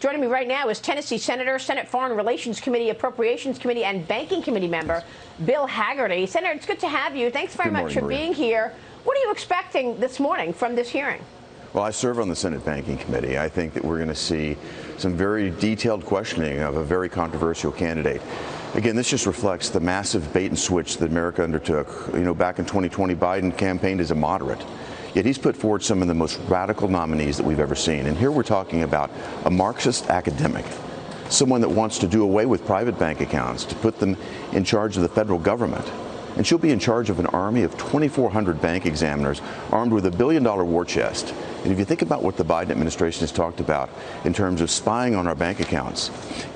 Joining me right now is Tennessee Senator, Senate Foreign Relations Committee, Appropriations Committee, and Banking Committee member Bill Hagerty. Senator, it's good to have you. Thanks very much for being here. What are you expecting this morning from this hearing? Well, I serve on the Senate Banking Committee. I think that we're going to see some very detailed questioning of a very controversial candidate. Again, this just reflects the massive bait and switch that America undertook. You know, back in 2020, Biden campaigned as a moderate. Yet he's put forward some of the most radical nominees that we've ever seen. And here we're talking about a Marxist academic, someone that wants to do away with private bank accounts, to put them in charge of the federal government. And she'll be in charge of an army of 2,400 bank examiners armed with $1 billion war chest. And if you think about what the Biden administration has talked about in terms of spying on our bank accounts,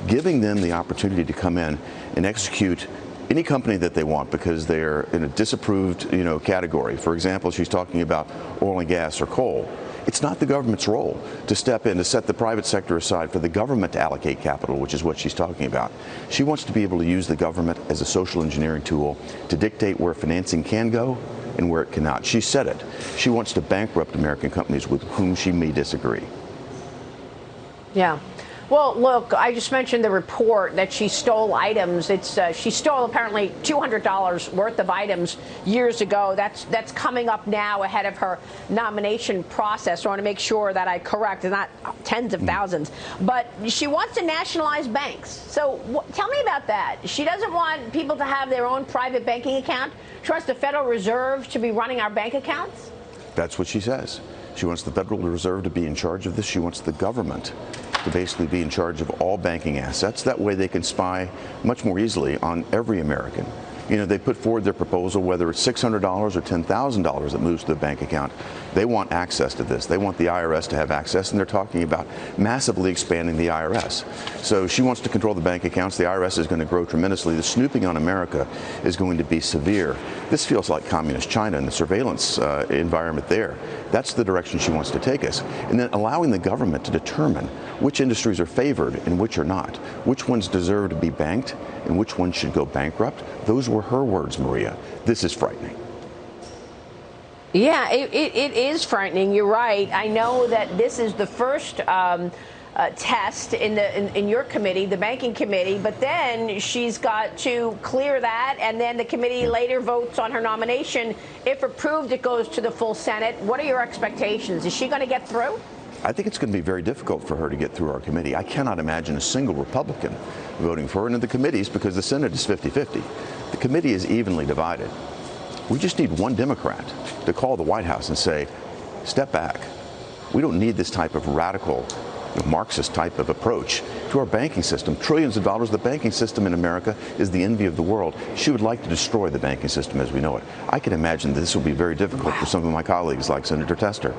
giving them the opportunity to come in and execute any company that they want because they're in a disapproved, category. For example, she's talking about oil and gas or coal. It's not the government's role to step in, to set the private sector aside for the government to allocate capital, which is what she's talking about. She wants to be able to use the government as a social engineering tool to dictate where financing can go and where it cannot. She said it. She wants to bankrupt American companies with whom she may disagree. Yeah. Well, look, I just mentioned the report that she stole items. She stole apparently $200 worth of items years ago. That's coming up now ahead of her nomination process. So I want to make sure that I correct. It's not tens of thousands. But she wants to nationalize banks. So tell me about that. She doesn't want people to have their own private banking account. She wants the Federal Reserve to be running our bank accounts? That's what she says. She wants the Federal Reserve to be in charge of this. She wants the government to basically be in charge of all banking assets. That way they can spy much more easily on every American. You know, they put forward their proposal, whether it's $600 or $10,000 that moves to the bank account. They want access to this. They want the IRS to have access, and they're talking about massively expanding the IRS. So she wants to control the bank accounts. The IRS is going to grow tremendously. The snooping on America is going to be severe. This feels like communist China and the surveillance environment there. That's the direction she wants to take us. And then allowing the government to determine which industries are favored and which are not, which ones deserve to be banked and which ones should go bankrupt. Those were her words, Maria. This is frightening. Yeah, it is frightening. You're right. I know that this is the first test in your committee, the banking committee, but then she's got to clear that, and then the committee later votes on her nomination. If approved, it goes to the full Senate. What are your expectations? Is she going to get through? I think it's going to be very difficult for her to get through our committee. I cannot imagine a single Republican voting for her. And in the committees, because the Senate is 50-50, the committee is evenly divided. We just need one Democrat to call the White House and say, step back. We don't need this type of radical, Marxist type of approach to our banking system. Trillions of dollars. The banking system in America is the envy of the world. She would like to destroy the banking system as we know it. I can imagine this will be very difficult for some of my colleagues like Senator Tester,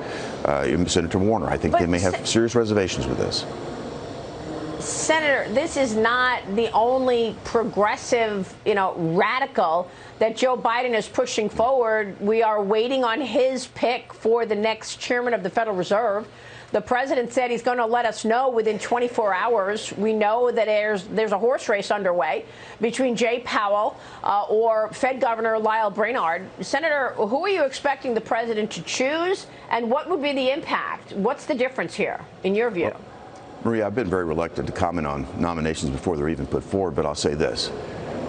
Senator Warner. I think they may have serious reservations with this. Senator, this is not the only progressive, radical that Joe Biden is pushing forward. We are waiting on his pick for the next chairman of the Federal Reserve. The president said he's going to let us know within 24 hours. We know that there's a horse race underway between Jay Powell or Fed Governor Lyle Brainard. Senator, who are you expecting the president to choose, and what would be the impact? What's the difference here, in your view? Well, Maria, I've been very reluctant to comment on nominations before they're even put forward, but I'll say this.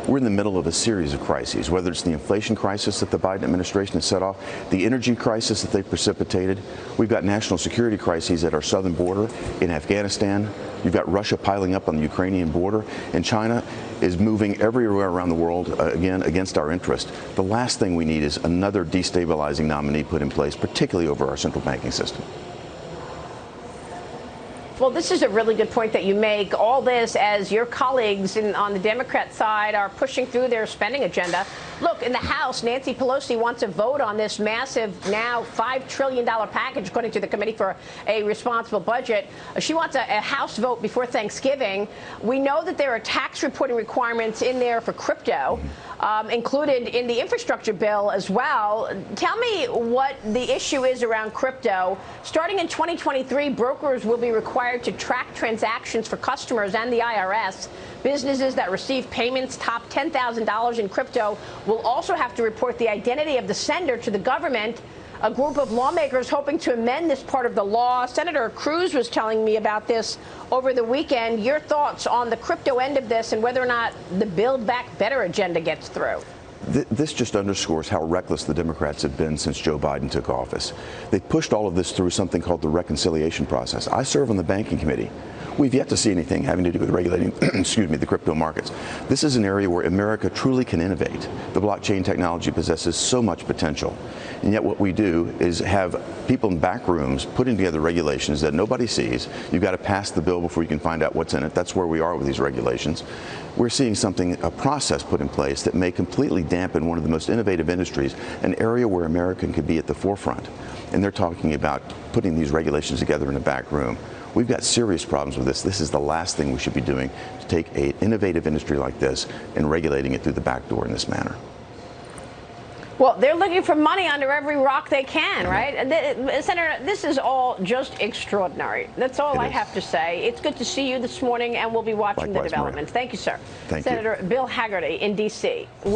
We're in the middle of a series of crises, whether it's the inflation crisis that the Biden administration has set off, the energy crisis that they've precipitated. We've got national security crises at our southern border in Afghanistan. You've got Russia piling up on the Ukrainian border, and China is moving everywhere around the world, again, against our interest. The last thing we need is another destabilizing nominee put in place, particularly over our central banking system. Well, this is a really good point that you make. All this as your colleagues on the Democrat side are pushing through their spending agenda. Look, in the House, Nancy Pelosi wants a vote on this massive, now $5 trillion package, according to the Committee for a Responsible Budget. She wants a House vote before Thanksgiving. We know that there are tax reporting requirements in there for crypto, included in the infrastructure bill as well. Tell me what the issue is around crypto. Starting in 2023, brokers will be required to track transactions for customers and the IRS. Businesses that receive payments top $10,000 in crypto will also have to report the identity of the sender to the government. a group of lawmakers hoping to amend this part of the law. Senator Cruz was telling me about this over the weekend. Your thoughts on the crypto end of this and whether or not the Build Back Better agenda gets through? This just underscores how reckless the Democrats have been since Joe Biden took office. They pushed all of this through something called the reconciliation process. I serve on the banking committee. We've yet to see anything having to do with regulating, excuse me, the crypto markets. This is an area where America truly can innovate. The blockchain technology possesses so much potential. And yet what we do is have people in back rooms putting together regulations that nobody sees. You've got to pass the bill before you can find out what's in it. That's where we are with these regulations. We're seeing a process put in place that may completely dampen one of the most innovative industries, an area where America could be at the forefront. And they're talking about putting these regulations together in a back room. We've got serious problems with this. This is the last thing we should be doing, to take an innovative industry like this and regulating it through the back door in this manner. Well, they're looking for money under every rock they can, right? Senator, this is all just extraordinary. That's all I have to say. It's good to see you this morning, and we'll be watching the developments. Thank you, sir. Thank you. Senator Bill Hagerty in D.C.